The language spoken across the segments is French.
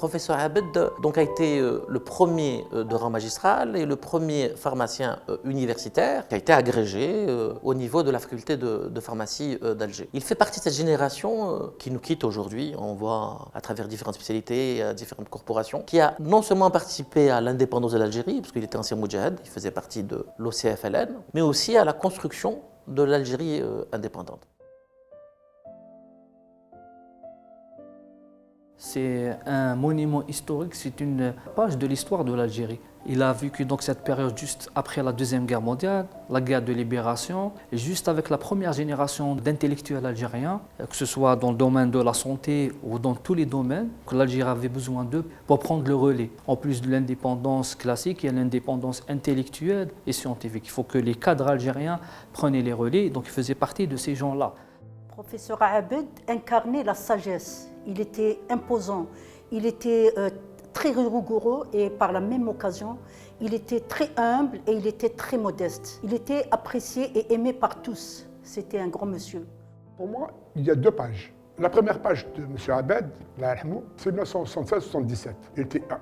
Professeur Abed donc, a été le premier de rang magistral et le premier pharmacien universitaire qui a été agrégé au niveau de la faculté de pharmacie d'Alger. Il fait partie de cette génération qui nous quitte aujourd'hui, on voit à travers différentes spécialités, différentes corporations, qui a non seulement participé à l'indépendance de l'Algérie, parce qu'il était ancien moudjahid, il faisait partie de l'OCFLN, mais aussi à la construction de l'Algérie indépendante. C'est un monument historique, c'est une page de l'histoire de l'Algérie. Il a vécu donc cette période juste après la Deuxième Guerre mondiale, la guerre de libération, et juste avec la première génération d'intellectuels algériens, que ce soit dans le domaine de la santé ou dans tous les domaines, que l'Algérie avait besoin d'eux pour prendre le relais. En plus de l'indépendance classique, il y a l'indépendance intellectuelle et scientifique. Il faut que les cadres algériens prenaient les relais, donc il faisait partie de ces gens-là. Professeur Abed incarnait la sagesse. Il était imposant, il était très rigoureux et par la même occasion, il était très humble et il était très modeste. Il était apprécié et aimé par tous. C'était un grand monsieur. Pour moi, il y a deux pages. La première page de M. Abed, c'est 1976-77.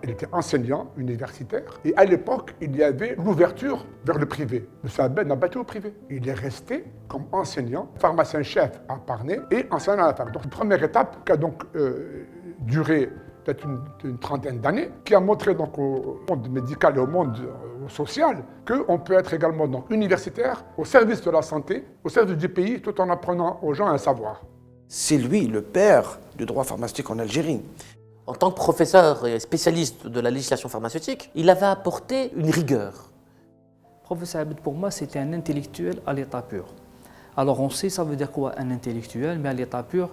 Il était enseignant universitaire et à l'époque, il y avait l'ouverture vers le privé. M. Abed n'a pas été au privé. Il est resté comme enseignant, pharmacien-chef à Parnay et enseignant à la fac. Donc, une première étape qui a donc duré peut-être une trentaine d'années, qui a montré donc au monde médical et au monde social qu'on peut être également donc, universitaire, au service de la santé, au service du pays, tout en apprenant aux gens un savoir. C'est lui le père du droit pharmaceutique en Algérie. En tant que professeur et spécialiste de la législation pharmaceutique, il avait apporté une rigueur. Professeur Abed, pour moi, c'était un intellectuel à l'état pur. Alors on sait ça veut dire quoi un intellectuel, mais à l'état pur,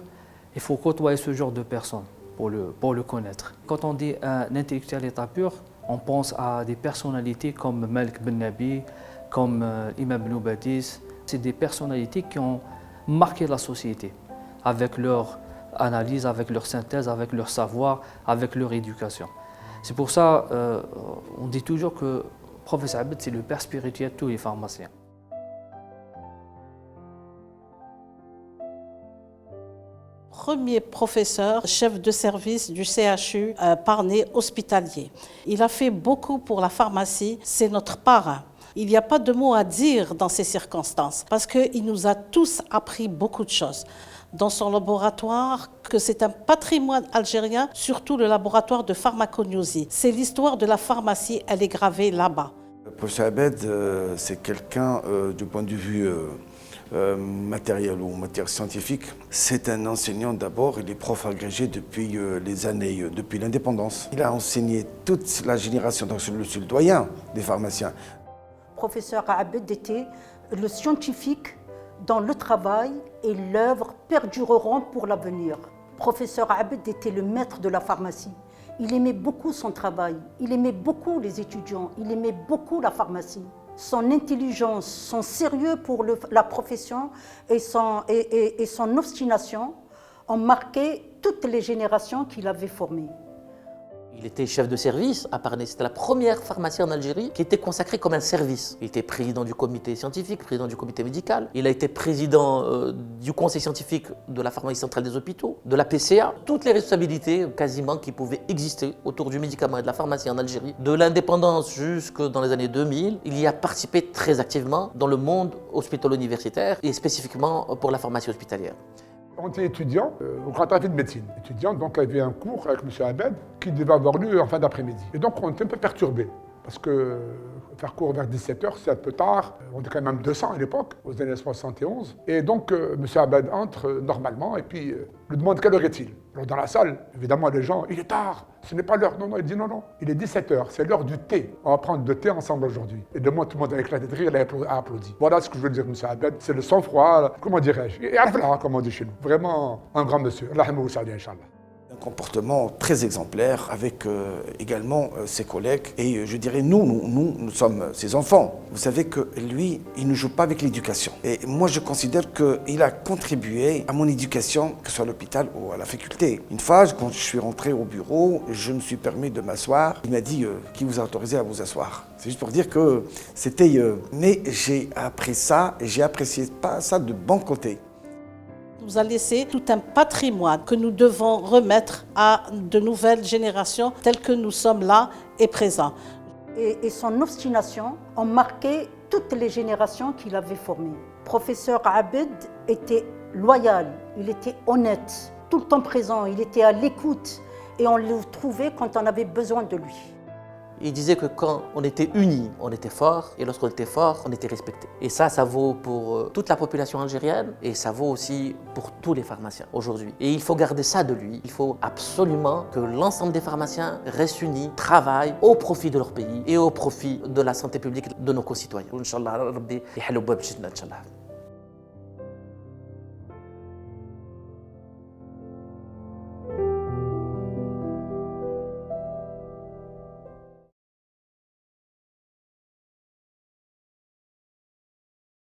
il faut côtoyer ce genre de personnes pour le connaître. Quand on dit un intellectuel à l'état pur, on pense à des personnalités comme Malik Ben Nabi, comme Imam Ben Badis. C'est des personnalités qui ont marqué la société avec leur analyse, avec leur synthèse, avec leur savoir, avec leur éducation. C'est pour ça on dit toujours que Professeur Abed, c'est le père spirituel de tous les pharmaciens. Premier professeur, chef de service du CHU Parnay hospitalier. Il a fait beaucoup pour la pharmacie, c'est notre parrain. Il n'y a pas de mots à dire dans ces circonstances parce qu'il nous a tous appris beaucoup de choses. Dans son laboratoire, que c'est un patrimoine algérien, surtout le laboratoire de pharmacognosie. C'est l'histoire de la pharmacie, elle est gravée là-bas. Le professeur Abed, c'est quelqu'un du point de vue matériel ou matière scientifique. C'est un enseignant d'abord, il est prof agrégé depuis les années, depuis l'indépendance. Il a enseigné toute la génération, donc c'est le doyen des pharmaciens. Professeur Abed était le scientifique dont le travail et l'œuvre perdureront pour l'avenir. Professeur Abed était le maître de la pharmacie. Il aimait beaucoup son travail, il aimait beaucoup les étudiants, il aimait beaucoup la pharmacie. Son intelligence, son sérieux pour la profession et son obstination ont marqué toutes les générations qu'il avait formées. Il était chef de service à Parnay. C'était la première pharmacie en Algérie qui était consacrée comme un service. Il était président du comité scientifique, président du comité médical. Il a été président du conseil scientifique de la pharmacie centrale des hôpitaux, de la PCA. Toutes les responsabilités quasiment qui pouvaient exister autour du médicament et de la pharmacie en Algérie. De l'indépendance jusque dans les années 2000, il y a participé très activement dans le monde hospitalo-universitaire et spécifiquement pour la pharmacie hospitalière. On était étudiant au Grand Avis de médecine. Étudiant, donc, il y avait un cours avec M. Abed qui devait avoir lieu en fin d'après-midi. Et donc, on était un peu perturbés. Parce que faire cours vers 17h, c'est un peu tard. On était quand même 200 à l'époque, aux années 71. Et donc, M. Abed entre normalement et puis lui demande quelle heure est-il. Alors, dans la salle, évidemment, les gens, il est tard, ce n'est pas l'heure. Non, non, il dit non, non, il est 17h, c'est l'heure du thé. On va prendre le thé ensemble aujourd'hui. Et de moi, tout le monde a éclaté de rire, il a applaudi. Voilà ce que je veux dire, M. Abed, c'est le sang-froid, comment dirais-je, et là, comme on dit chez nous. Vraiment un grand monsieur. Allah mou saoudi, Inch'Allah. Un comportement très exemplaire avec également ses collègues. Et je dirais, nous sommes ses enfants. Vous savez que lui, il ne joue pas avec l'éducation. Et moi, je considère qu'il a contribué à mon éducation, que ce soit à l'hôpital ou à la faculté. Une fois, quand je suis rentré au bureau, je me suis permis de m'asseoir. Il m'a dit, qui vous a autorisé à vous asseoir? C'est juste pour dire que c'était... mais j'ai appris ça et j'ai apprécié ça de bon côté. nous a laissé tout un patrimoine que nous devons remettre à de nouvelles générations telles que nous sommes là et présents. Et son obstination a marqué toutes les générations qu'il avait formées. Professeur Abed était loyal, il était honnête, tout le temps présent, il était à l'écoute et on le trouvait quand on avait besoin de lui. Il disait que quand on était unis, on était fort, et lorsqu'on était fort, on était respecté. Et ça vaut pour toute la population algérienne, et ça vaut aussi pour tous les pharmaciens aujourd'hui. Et il faut garder ça de lui. Il faut absolument que l'ensemble des pharmaciens restent unis, travaillent au profit de leur pays et au profit de la santé publique de nos concitoyens. Inch'Allah, Rabbi yahlu bab jidna, Inch'Allah.